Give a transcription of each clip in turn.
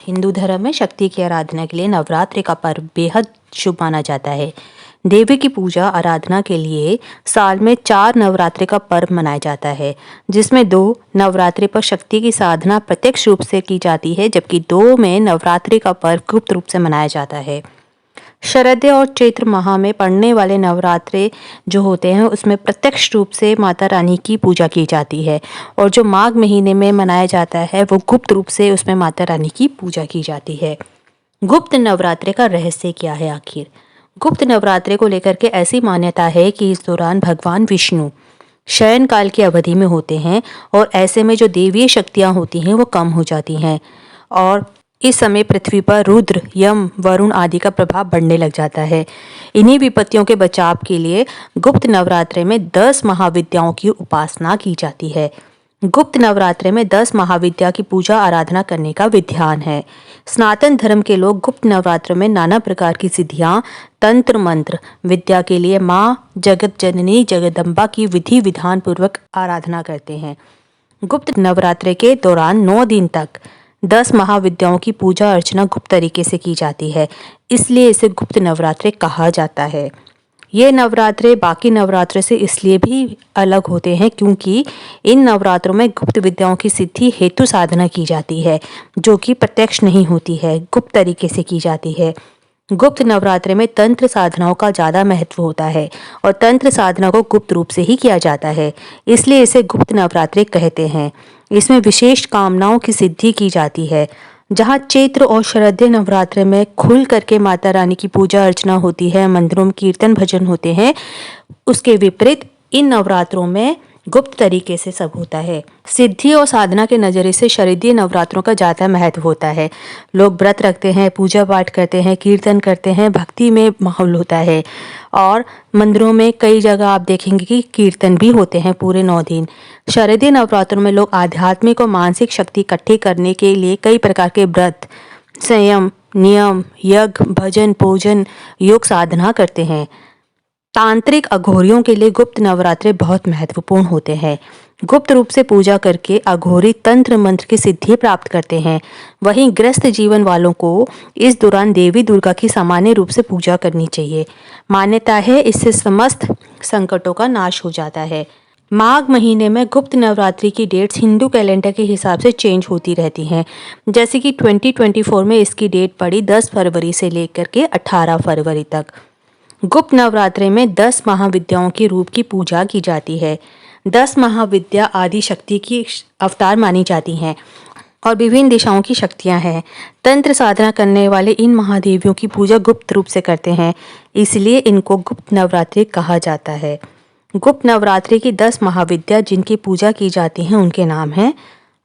हिंदू धर्म में शक्ति की आराधना के लिए नवरात्रि का पर्व बेहद शुभ माना जाता है। देवी की पूजा आराधना के लिए साल में 4 नवरात्रि का पर्व मनाया जाता है, जिसमें 2 नवरात्रि पर शक्ति की साधना प्रत्यक्ष रूप से की जाती है, जबकि 2 में नवरात्रि का पर्व गुप्त रूप से मनाया जाता है। शरदय और चैत्र माह में पड़ने वाले नवरात्रे जो होते हैं उसमें प्रत्यक्ष रूप से माता रानी की पूजा की जाती है, और जो माघ महीने में मनाया जाता है वो गुप्त रूप से उसमें माता रानी की पूजा की जाती है। गुप्त नवरात्रे का रहस्य क्या है आखिर? गुप्त नवरात्रे को लेकर के ऐसी मान्यता है कि इस दौरान भगवान विष्णु शयन काल की अवधि में होते हैं, और ऐसे में जो देवीय शक्तियाँ होती हैं वो कम हो जाती हैं, और इस समय पृथ्वी पर रुद्र, यम, वरुण आदि का प्रभाव बढ़ने लग जाता है। इन्हीं विपत्तियों के बचाव के लिए गुप्त नवरात्रे में 10 महाविद्याओं की उपासना की जाती है। गुप्त नवरात्रे में 10 महाविद्या की पूजा आराधना करने का विधान है। सनातन धर्म के लोग गुप्त नवरात्र में नाना प्रकार की सिद्धियां, तंत्र मंत्र विद्या के लिए माँ जगत जननी जगदम्बा की विधि विधान पूर्वक आराधना करते हैं। गुप्त नवरात्रे के दौरान 9 दिन तक 10 महाविद्याओं की पूजा अर्चना गुप्त तरीके से की जाती है, इसलिए इसे गुप्त नवरात्रे कहा जाता है। ये नवरात्रे बाकी नवरात्रे से इसलिए भी अलग होते हैं क्योंकि इन नवरात्रों में गुप्त विद्याओं की सिद्धि हेतु साधना की जाती है, जो कि प्रत्यक्ष नहीं होती है, गुप्त तरीके से की जाती है। गुप्त नवरात्रे में तंत्र साधनाओं का ज़्यादा महत्व होता है, और तंत्र साधना को गुप्त रूप से ही किया जाता है, इसलिए इसे गुप्त नवरात्रे कहते हैं। इसमें विशेष कामनाओं की सिद्धि की जाती है। जहाँ चैत्र और शरदय नवरात्रे में खुल करके माता रानी की पूजा अर्चना होती है, मंदिरों में कीर्तन भजन होते हैं, उसके विपरीत इन नवरात्रों में गुप्त तरीके से सब होता है। सिद्धि और साधना के नज़रिए से शरदीय नवरात्रों का ज़्यादा महत्व होता है। लोग व्रत रखते हैं, पूजा पाठ करते हैं, कीर्तन करते हैं, भक्ति में माहौल होता है, और मंदिरों में कई जगह आप देखेंगे कि कीर्तन भी होते हैं पूरे 9 दिन। शरदीय नवरात्रों में लोग आध्यात्मिक और मानसिक शक्ति इकट्ठी करने के लिए कई प्रकार के व्रत, संयम, नियम, यज्ञ, भजन, पूजन, योग साधना करते हैं। तांत्रिक अघोरियों के लिए गुप्त नवरात्रे बहुत महत्वपूर्ण होते हैं। गुप्त रूप से पूजा करके अघोरी तंत्र मंत्र की सिद्धि प्राप्त करते हैं। वहीं ग्रस्त जीवन वालों को इस दौरान देवी दुर्गा की सामान्य रूप से पूजा करनी चाहिए। मान्यता है इससे समस्त संकटों का नाश हो जाता है। माघ महीने में गुप्त नवरात्रि की डेट्स हिंदू कैलेंडर के हिसाब से चेंज होती रहती हैं। जैसे कि 2024 में इसकी डेट पड़ी 10 फरवरी से लेकर के 18 फरवरी तक। गुप्त नवरात्रे में 10 महाविद्याओं के रूप की पूजा की जाती है। 10 महाविद्या आदि शक्ति की अवतार मानी जाती हैं, और विभिन्न दिशाओं की शक्तियां हैं। तंत्र साधना करने वाले इन महादेवियों की पूजा गुप्त रूप से करते हैं, इसलिए इनको गुप्त नवरात्रि कहा जाता है। गुप्त नवरात्रि की 10 महाविद्या जिनकी पूजा की जाती हैं उनके नाम हैं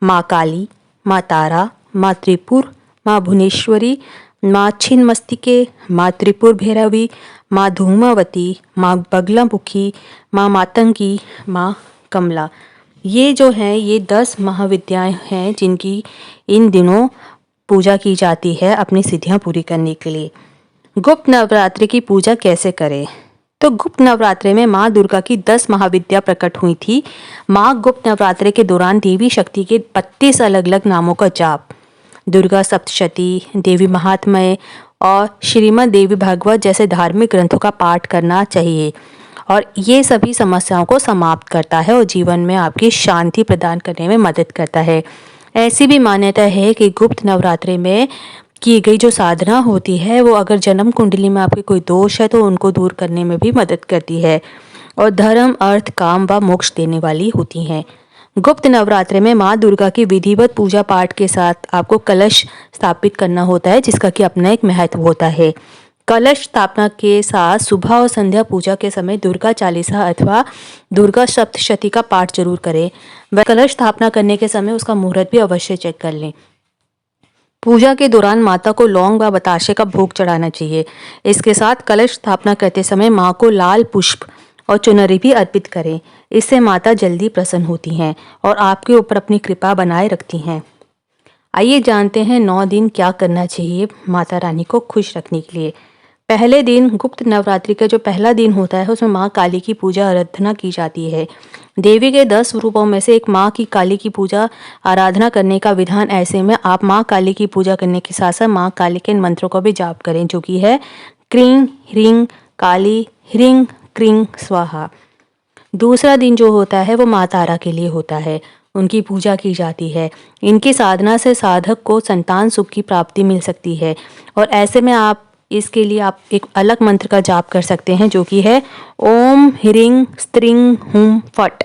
माँ काली, माँ तारा, माँ त्रिपुर, माँ भुवनेश्वरी, माँ छिन्नमस्तिके, माँ त्रिपुर भैरवी, माँ धूमावती, माँ बगलामुखी, माँ मातंगी, माँ कमला। ये जो हैं ये 10 महाविद्याएं हैं जिनकी इन दिनों पूजा की जाती है अपनी सिद्धियां पूरी करने के लिए। गुप्त नवरात्रि की पूजा कैसे करें? तो गुप्त नवरात्रि में माँ दुर्गा की 10 महाविद्या प्रकट हुई थी। माँ गुप्त नवरात्रि के दौरान देवी शक्ति के 32 अलग अलग नामों का जाप, दुर्गा सप्तशती, देवी महात्म्य और श्रीमद् देवी भागवत जैसे धार्मिक ग्रंथों का पाठ करना चाहिए, और ये सभी समस्याओं को समाप्त करता है और जीवन में आपकी शांति प्रदान करने में मदद करता है। ऐसी भी मान्यता है कि गुप्त नवरात्रि में की गई जो साधना होती है वो अगर जन्म कुंडली में आपके कोई दोष है तो उनको दूर करने में भी मदद करती है, और धर्म, अर्थ, काम व मोक्ष देने वाली होती हैं। गुप्त नवरात्रि में माँ दुर्गा की विधिवत पूजा पाठ के साथ आपको कलश स्थापित करना होता है, जिसका कि अपना एक महत्व होता है। कलश स्थापना के साथ सुबह और संध्या पूजा के समय दुर्गा चालीसा अथवा दुर्गा सप्तशती का पाठ जरूर करें। वह कलश स्थापना करने के समय उसका मुहूर्त भी अवश्य चेक कर लें। पूजा के दौरान माता को लौंग व बताशे का भोग चढ़ाना चाहिए। इसके साथ कलश स्थापना करते समय माँ को लाल पुष्प और चुनरी भी अर्पित करें। इससे माता जल्दी प्रसन्न होती हैं और आपके ऊपर अपनी कृपा बनाए रखती हैं। आइए जानते हैं 9 दिन क्या करना चाहिए माता रानी को खुश रखने के लिए। पहले दिन गुप्त नवरात्रि का जो पहला दिन होता है उसमें माँ काली की पूजा आराधना की जाती है। देवी के 10 रूपों में से एक माँ की काली की पूजा आराधना करने का विधान। ऐसे में आप माँ काली की पूजा करने के साथ साथ माँ काली के मंत्रों को भी जाप करें, जो कि है क्रीं ह्रीं काली ह्रीं क्रीं स्वाहा। दूसरा दिन जो होता है वो माँ तारा के लिए होता है, उनकी पूजा की जाती है। इनकी साधना से साधक को संतान सुख की प्राप्ति मिल सकती है और ऐसे में इसके लिए आप एक अलग मंत्र का जाप कर सकते हैं, जो कि है ओम ह्रीं स्त्रीं हुं फट।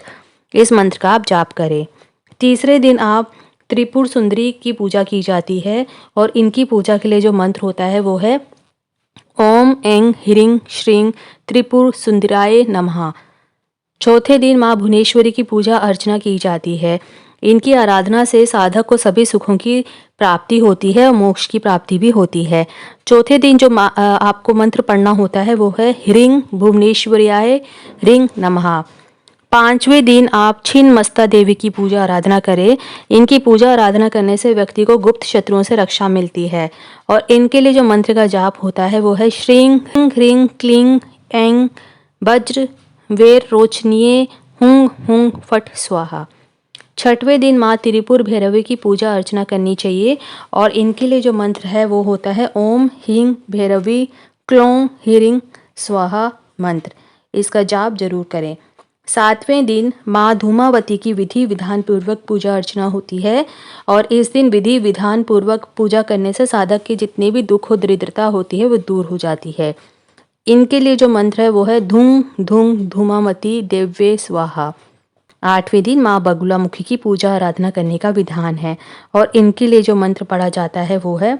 इस मंत्र का आप जाप करें। तीसरे दिन आप त्रिपुर सुंदरी की पूजा की जाती है और इनकी पूजा के लिए जो मंत्र होता है वो है ओम ऐं ह्रीं श्रीं त्रिपुर सुंदराय नमः। चौथे दिन माँ भुवनेश्वरी की पूजा अर्चना की जाती है। इनकी आराधना से साधक को सभी सुखों की प्राप्ति होती है और मोक्ष की प्राप्ति भी होती है। चौथे दिन जो आपको मंत्र पढ़ना होता है वो है ह्रीं भुवनेश्वर्याय ह्रीं नमः। पांचवें दिन आप छिन्नमस्ता देवी की पूजा आराधना करें। इनकी पूजा आराधना करने से व्यक्ति को गुप्त शत्रुओं से रक्षा मिलती है और इनके लिए जो मंत्र का जाप होता है वो है श्रीं ह्रीं क्लीं ऐं वज्र वेर रोचनीय हुं हुं फट स्वाहा। छठवें दिन माँ त्रिपुर भैरवी की पूजा अर्चना करनी चाहिए और इनके लिए जो मंत्र है वो होता है ओम ह्रीं भैरवी क्लों ह्रीं स्वाहा मंत्र। इसका जाप जरूर करें। सातवें दिन माँ धूमावती की विधि विधान पूर्वक पूजा अर्चना होती है और इस दिन विधि विधान पूर्वक पूजा करने से साधक के जितने भी दुख और दरिद्रता होती है वो दूर हो जाती है। इनके लिए जो मंत्र है वो है धूम धूम धूमावती देव्ये स्वाहा। आठवें दिन माँ बगुलामुखी की पूजा आराधना करने का विधान है और इनके लिए जो मंत्र पढ़ा जाता है वो है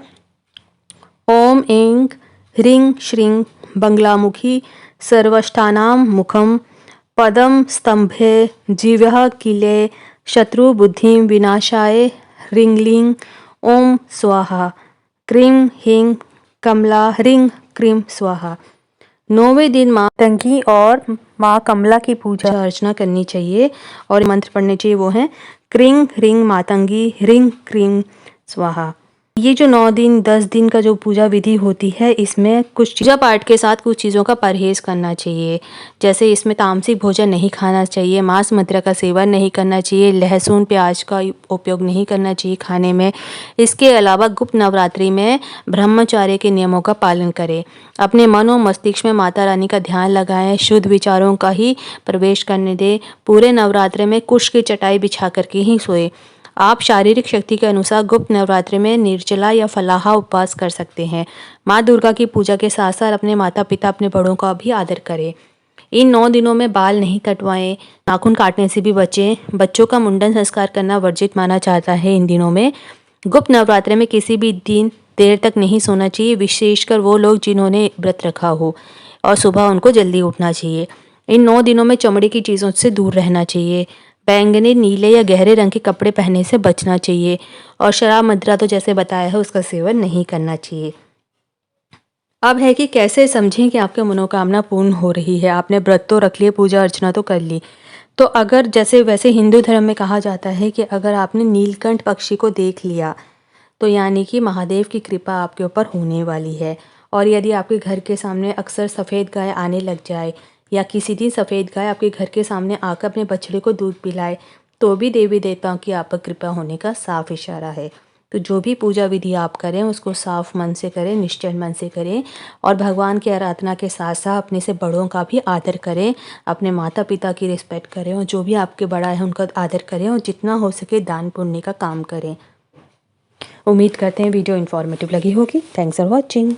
ओम ऐं ह्रीं श्रीं बगलामुखी सर्वष्टानां मुखम पदम स्तंभे जीव्यः किले शत्रु बुद्धिं विनाशाय ह्रीं ओम स्वाहा क्रीं ह्रीं कमला ह्रीं क्रीं स्वाहा। 9वें दिन माँ मातंगी और माँ कमला की पूजा अर्चना करनी चाहिए और मंत्र पढ़ने चाहिए वो हैं क्रीं ह्रीं मातंगी ह्रीं क्रीं स्वाहा। ये जो 9 दिन 10 दिन का जो पूजा विधि होती है इसमें कुछ पूजा पाठ के साथ कुछ चीज़ों का परहेज करना चाहिए, जैसे इसमें तामसिक भोजन नहीं खाना चाहिए, मांस मदिरा का सेवन नहीं करना चाहिए, लहसुन प्याज का उपयोग नहीं करना चाहिए खाने में। इसके अलावा गुप्त नवरात्रि में ब्रह्मचर्य के नियमों का पालन करें। अपने मन और मस्तिष्क में माता रानी का ध्यान लगाएं, शुद्ध विचारों का ही प्रवेश करने दें। पूरे नवरात्रि में कुश की चटाई बिछा करके ही सोए। आप शारीरिक शक्ति के अनुसार गुप्त नवरात्रि में निर्जला या फलाहा उपवास कर सकते हैं। माँ दुर्गा की पूजा के साथ साथ अपने माता पिता अपने बड़ों का भी आदर करें। इन 9 दिनों में बाल नहीं कटवाएं, नाखून काटने से भी बचें। बच्चों का मुंडन संस्कार करना वर्जित माना जाता है इन दिनों में। गुप्त नवरात्रि में किसी भी दिन देर तक नहीं सोना चाहिए, विशेषकर वो लोग जिन्होंने व्रत रखा हो, और सुबह उनको जल्दी उठना चाहिए। इन 9 दिनों में चमड़े की चीज़ों से दूर रहना चाहिए। बैंगनी नीले या गहरे रंग के कपड़े पहनने से बचना चाहिए और शराब मदिरा तो जैसे बताया है उसका सेवन नहीं करना चाहिए। अब है कि कैसे समझें कि आपकी मनोकामना पूर्ण हो रही है। आपने व्रत तो रख लिए, पूजा अर्चना तो कर ली, तो अगर जैसे वैसे हिंदू धर्म में कहा जाता है कि अगर आपने नीलकंठ पक्षी को देख लिया तो यानी कि महादेव की कृपा आपके ऊपर होने वाली है। और यदि आपके घर के सामने अक्सर सफ़ेद गाय आने लग जाए या किसी दिन सफ़ेद गाय आपके घर के सामने आकर अपने बछड़े को दूध पिलाए तो भी देवी देवताओं की आप पर कृपा होने का साफ इशारा है। तो जो भी पूजा विधि आप करें उसको साफ मन से करें, निश्चल मन से करें और भगवान की आराधना के साथ साथ अपने से बड़ों का भी आदर करें, अपने माता पिता की रिस्पेक्ट करें और जो भी आपके बड़ा है उनका आदर करें और जितना हो सके दान पुण्य का काम करें। उम्मीद करते हैं वीडियो इन्फॉर्मेटिव लगी होगी। Thanks for watching.